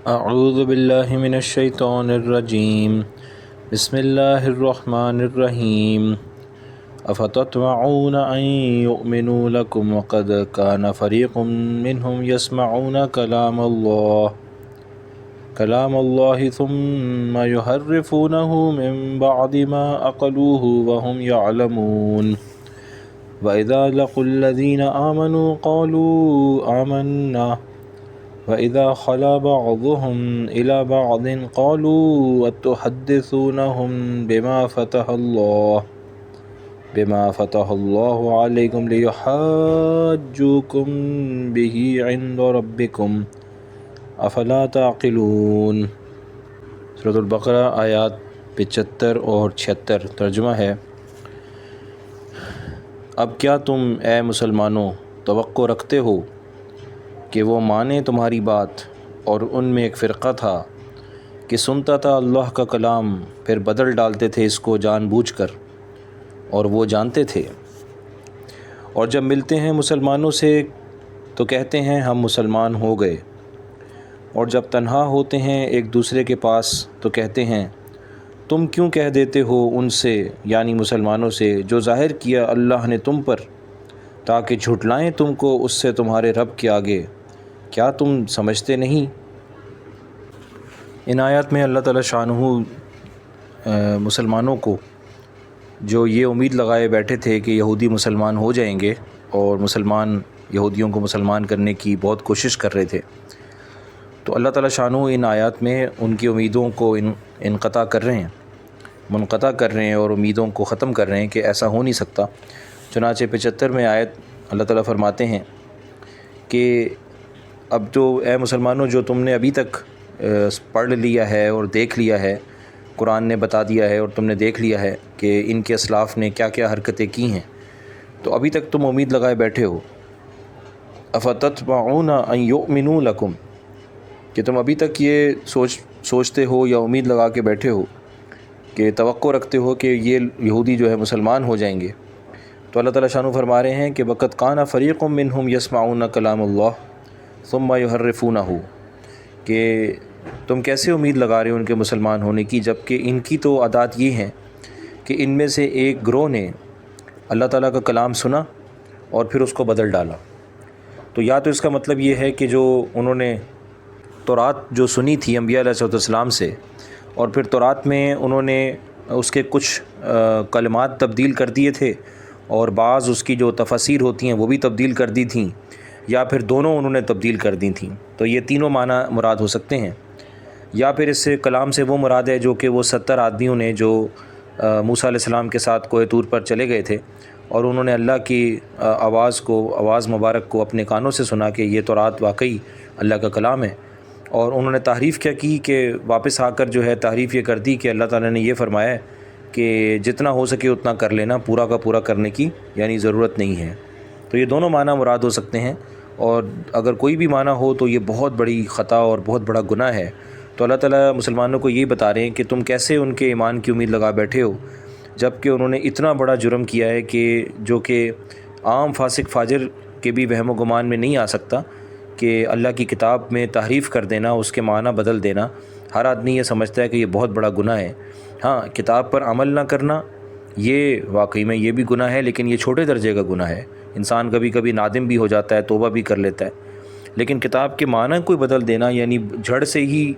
اعوذ باللہ من الشیطان الرجیم بسم اللہ الرحمن الرحیم افتطمعون ان یؤمنوا لکم وقد کان فریق منہم یسمعون کلام اللہ ثم یحرفونہ من بعد ما عقلوہ وہم یعلمون وَإِذَا لَقُوا الَّذِينَ آمَنُوا قَالُوا آمَنَّا وَإِذَا خَلَا بَعْضُهُمْ إِلَى بَعْضٍ قَالُوا أَتُحَدِّثُونَهُمْ بِمَا فَتَحَ اللَّهُ عَلَيْكُمْ لِيُحَاجُّوكُمْ بِهِ عِنْدَ رَبِّكُمْ أَفَلَا تَعْقِلُونَ۔ سورۃ البقرہ آیات 75 اور 76۔ ترجمہ ہے: اب کیا تم اے مسلمانوں توقع رکھتے ہو کہ وہ مانیں تمہاری بات؟ اور ان میں ایک فرقہ تھا کہ سنتا تھا اللہ کا کلام، پھر بدل ڈالتے تھے اس کو جان بوجھ کر، اور وہ جانتے تھے۔ اور جب ملتے ہیں مسلمانوں سے تو کہتے ہیں ہم مسلمان ہو گئے، اور جب تنہا ہوتے ہیں ایک دوسرے کے پاس تو کہتے ہیں تم کیوں کہہ دیتے ہو ان سے، یعنی مسلمانوں سے، جو ظاہر کیا اللہ نے تم پر، تاکہ جھٹلائیں تم کو اس سے تمہارے رب کے آگے، کیا تم سمجھتے نہیں؟ ان آیات میں اللہ تعالیٰ شانہ مسلمانوں کو، جو یہ امید لگائے بیٹھے تھے کہ یہودی مسلمان ہو جائیں گے، اور مسلمان یہودیوں کو مسلمان کرنے کی بہت کوشش کر رہے تھے، تو اللہ تعالیٰ شانہ ان آیات میں ان کی امیدوں کو منقطع کر رہے ہیں اور امیدوں کو ختم کر رہے ہیں کہ ایسا ہو نہیں سکتا۔ چنانچہ 75 میں آیت اللہ تعالیٰ فرماتے ہیں کہ اب تو اے مسلمانوں، جو تم نے ابھی تک پڑھ لیا ہے اور دیکھ لیا ہے، قرآن نے بتا دیا ہے اور تم نے دیکھ لیا ہے کہ ان کے اسلاف نے کیا کیا حرکتیں کی ہیں، تو ابھی تک تم امید لگائے بیٹھے ہو۔ افتطمعون ان یؤمنوا لکم، کہ تم ابھی تک یہ سوچتے ہو یا امید لگا کے بیٹھے ہو کہ توقع رکھتے ہو کہ یہ یہودی جو ہے مسلمان ہو جائیں گے۔ تو اللہ تعالیٰ شانہ فرما رہے ہیں کہ وَقَدْ كَانَ فَرِيقٌ مِّنْهُمْ يَسْمَعُونَ كَلَامَ اللَّهِ ثُمَّ يُحَرِّفُونَهُ، کہ تم کیسے امید لگا رہے ہو ان کے مسلمان ہونے کی، جبکہ ان کی تو عادات یہ ہیں کہ ان میں سے ایک گروہ نے اللہ تعالیٰ کا کلام سنا اور پھر اس کو بدل ڈالا۔ تو یا تو اس کا مطلب یہ ہے کہ جو انہوں نے تورات جو سنی تھی انبیاء علیہ السلام سے، اور پھر تورات میں انہوں نے اس کے کچھ کلمات تبدیل کر دیے تھے، اور بعض اس کی جو تفاسیر ہوتی ہیں وہ بھی تبدیل کر دی تھیں، یا پھر دونوں انہوں نے تبدیل کر دی تھیں۔ تو یہ تینوں معنی مراد ہو سکتے ہیں، یا پھر اس سے کلام سے وہ مراد ہے جو کہ وہ 70 آدمیوں نے جو موسیٰ علیہ السلام کے ساتھ کوہ طور پر چلے گئے تھے، اور انہوں نے اللہ کی آواز مبارک کو اپنے کانوں سے سنا کہ یہ تورات واقعی اللہ کا کلام ہے، اور انہوں نے تحریف کیا کی کہ واپس آ کر جو ہے تحریف یہ کر دی کہ اللہ تعالیٰ نے یہ فرمایا ہے کہ جتنا ہو سکے اتنا کر لینا، پورا کا پورا کرنے کی یعنی ضرورت نہیں ہے۔ تو یہ دونوں معنی مراد ہو سکتے ہیں، اور اگر کوئی بھی معنی ہو تو یہ بہت بڑی خطا اور بہت بڑا گناہ ہے۔ تو اللہ تعالیٰ مسلمانوں کو یہی بتا رہے ہیں کہ تم کیسے ان کے ایمان کی امید لگا بیٹھے ہو، جب کہ انہوں نے اتنا بڑا جرم کیا ہے کہ جو کہ عام فاسق فاجر کے بھی وہم و گمان میں نہیں آ سکتا، کہ اللہ کی کتاب میں تحریف کر دینا، اس کے معنی بدل دینا۔ ہر آدمی یہ سمجھتا ہے کہ یہ بہت بڑا گناہ ہے۔ ہاں، کتاب پر عمل نہ کرنا یہ واقعی میں یہ بھی گناہ ہے، لیکن یہ چھوٹے درجے کا گناہ ہے۔ انسان کبھی کبھی نادم بھی ہو جاتا ہے، توبہ بھی کر لیتا ہے، لیکن کتاب کے معنی کوئی بدل دینا، یعنی جڑ سے ہی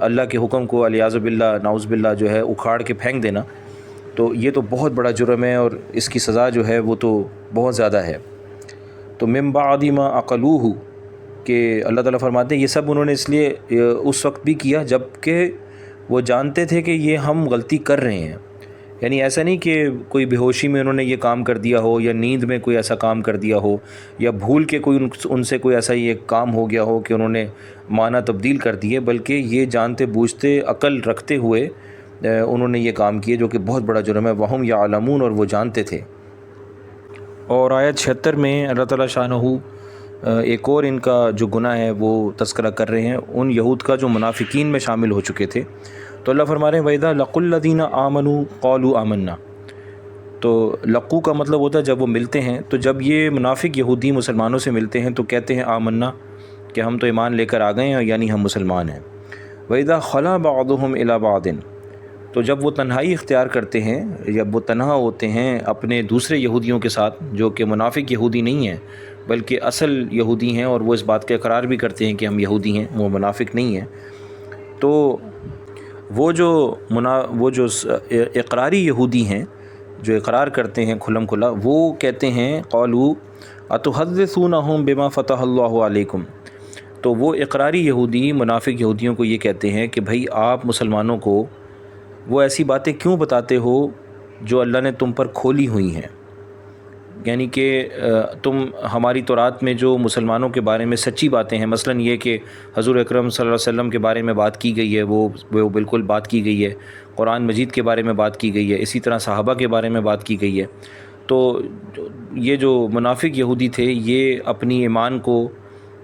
اللہ کے حکم کو علیاذ باللہ نعوذ باللہ جو ہے اکھاڑ کے پھینک دینا، تو یہ تو بہت بڑا جرم ہے، اور اس کی سزا جو ہے وہ تو بہت زیادہ ہے۔ تو من بعد ما عقلوہ، کہ اللہ تعالیٰ فرماتے ہیں یہ سب انہوں نے اس لیے اس وقت بھی کیا جب کہ وہ جانتے تھے کہ یہ ہم غلطی کر رہے ہیں۔ یعنی ایسا نہیں کہ کوئی بے ہوشی میں انہوں نے یہ کام کر دیا ہو، یا نیند میں کوئی ایسا کام کر دیا ہو، یا بھول کے کوئی ان سے کوئی ایسا یہ کام ہو گیا ہو کہ انہوں نے معنی تبدیل کر دیے، بلکہ یہ جانتے بوجھتے عقل رکھتے ہوئے انہوں نے یہ کام کیے، جو کہ بہت بڑا جرم ہے۔ وَهُمْ يَعْلَمُونَ، اور وہ جانتے تھے۔ اور آیت 76 میں اللہ تعالیٰ شانہ ایک اور ان کا جو گناہ ہے وہ تذکرہ کر رہے ہیں، ان یہود کا جو منافقین میں شامل ہو چکے تھے۔ تو اللہ فرما رہے ہیں وَإِذَا لَقُوا الَّذِينَ آمَنُوا قَالُوا آمَنَّا، تو لقو کا مطلب ہوتا ہے جب وہ ملتے ہیں، تو جب یہ منافق یہودی مسلمانوں سے ملتے ہیں تو کہتے ہیں آمنا، کہ ہم تو ایمان لے کر آ گئے ہیں، یعنی ہم مسلمان ہیں۔ وَإِذَا خَلَا بَعْضُهُمْ إِلَى بَعْضٍ، تو جب وہ تنہائی اختیار کرتے ہیں، جب وہ تنہا ہوتے ہیں اپنے دوسرے یہودیوں کے ساتھ جو کہ منافق یہودی نہیں ہیں بلکہ اصل یہودی ہیں، اور وہ اس بات کا اقرار بھی کرتے ہیں کہ ہم یہودی ہیں، وہ منافق نہیں ہیں، تو وہ جو اقراری یہودی ہیں جو اقرار کرتے ہیں کھلم کھلا، وہ کہتے ہیں قالوا اتحدثونہم بما فتح اللہ علیکم، تو وہ اقراری یہودی منافق یہودیوں کو یہ کہتے ہیں کہ بھائی آپ مسلمانوں کو وہ ایسی باتیں کیوں بتاتے ہو جو اللہ نے تم پر کھولی ہوئی ہیں، یعنی کہ تم ہماری تورات میں جو مسلمانوں کے بارے میں سچی باتیں ہیں، مثلا یہ کہ حضور اکرم صلی اللہ علیہ وسلم کے بارے میں بات کی گئی ہے، وہ بالکل بات کی گئی ہے، قرآن مجید کے بارے میں بات کی گئی ہے، اسی طرح صحابہ کے بارے میں بات کی گئی ہے، تو یہ جو منافق یہودی تھے یہ اپنی ایمان کو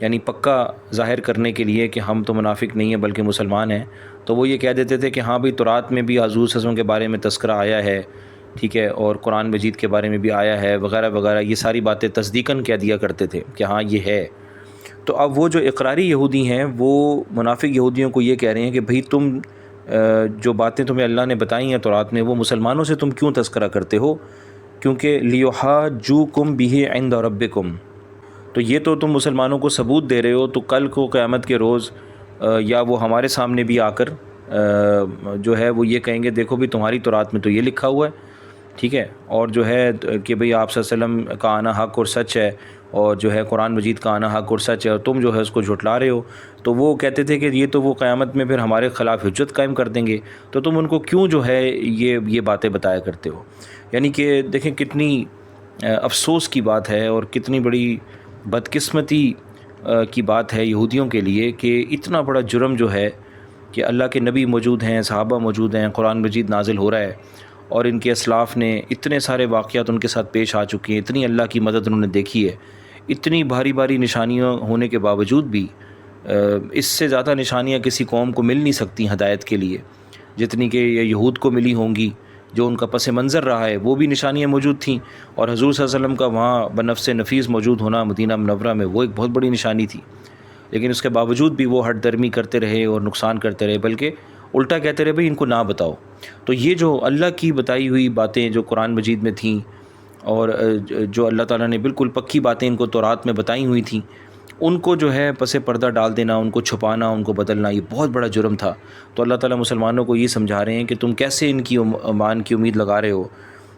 یعنی پکا ظاہر کرنے کے لیے کہ ہم تو منافق نہیں ہیں بلکہ مسلمان ہیں، تو وہ یہ کہہ دیتے تھے کہ ہاں بھئی تورات میں بھی حضور صلی اللہ علیہ وسلم کے بارے میں تذکرہ آیا ہے، ٹھیک ہے، اور قرآن مجید کے بارے میں بھی آیا ہے وغیرہ وغیرہ، یہ ساری باتیں تصدیقاً کہہ دیا کرتے تھے کہ ہاں یہ ہے۔ تو اب وہ جو اقراری یہودی ہیں وہ منافق یہودیوں کو یہ کہہ رہے ہیں کہ بھئی تم جو باتیں تمہیں اللہ نے بتائی ہیں تورات میں وہ مسلمانوں سے تم کیوں تذکرہ کرتے ہو، کیونکہ لیحاجوکم بہ عند ربکم، تو یہ تو تم مسلمانوں کو ثبوت دے رہے ہو، تو کل کو قیامت کے روز یا وہ ہمارے سامنے بھی آ کر جو ہے وہ یہ کہیں گے دیکھو بھی تمہاری تورات میں تو یہ لکھا ہوا ہے، ٹھیک ہے، اور جو ہے کہ بھئی آپ صلی اللہ علیہ وسلم کا آنا حق اور سچ ہے، اور جو ہے قرآن مجید کا آنا حق اور سچ ہے، اور تم جو ہے اس کو جھٹلا رہے ہو، تو وہ کہتے تھے کہ یہ تو وہ قیامت میں پھر ہمارے خلاف حجت قائم کر دیں گے، تو تم ان کو کیوں جو ہے یہ باتیں بتایا کرتے ہو۔ یعنی کہ دیکھیں کتنی افسوس کی بات ہے اور کتنی بڑی بدقسمتی کی بات ہے یہودیوں کے لیے کہ اتنا بڑا جرم جو ہے کہ اللہ کے نبی موجود ہیں، صحابہ موجود ہیں، قرآن مجید نازل ہو رہا ہے، اور ان کے اسلاف نے اتنے سارے واقعات ان کے ساتھ پیش آ چکے ہیں، اتنی اللہ کی مدد انہوں نے دیکھی ہے، اتنی بھاری بھاری نشانیاں ہونے کے باوجود بھی اس سے زیادہ نشانیاں کسی قوم کو مل نہیں سکتی ہدایت کے لیے جتنی کہ یہ یہود کو ملی ہوں گی، جو ان کا پس منظر رہا ہے وہ بھی نشانیاں موجود تھیں، اور حضور صلی اللہ علیہ وسلم کا وہاں بنفس نفیس موجود ہونا مدینہ منورہ میں وہ ایک بہت بڑی نشانی تھی، لیکن اس کے باوجود بھی وہ ہٹ درمی کرتے رہے اور نقصان کرتے رہے، بلکہ الٹا کہتے رہے بھئی ان کو نہ بتاؤ۔ تو یہ جو اللہ کی بتائی ہوئی باتیں جو قرآن مجید میں تھیں اور جو اللہ تعالیٰ نے بالکل پکی باتیں ان کو تورات میں بتائی ہوئی تھیں، ان کو جو ہے پس پردہ ڈال دینا، ان کو چھپانا، ان کو بدلنا، یہ بہت بڑا جرم تھا۔ تو اللہ تعالیٰ مسلمانوں کو یہ سمجھا رہے ہیں کہ تم کیسے ان کی ایمان کی امید لگا رہے ہو،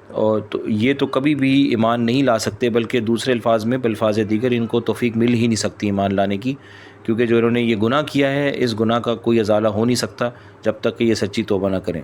اور تو یہ تو کبھی بھی ایمان نہیں لا سکتے، بلکہ دوسرے الفاظ میں بالفاظ دیگر ان کو توفیق مل ہی نہیں سکتی ایمان لانے کی، کیونکہ جو انہوں نے یہ گناہ کیا ہے اس گناہ کا کوئی ازالہ ہو نہیں سکتا جب تک کہ یہ سچی توبہ نہ کریں۔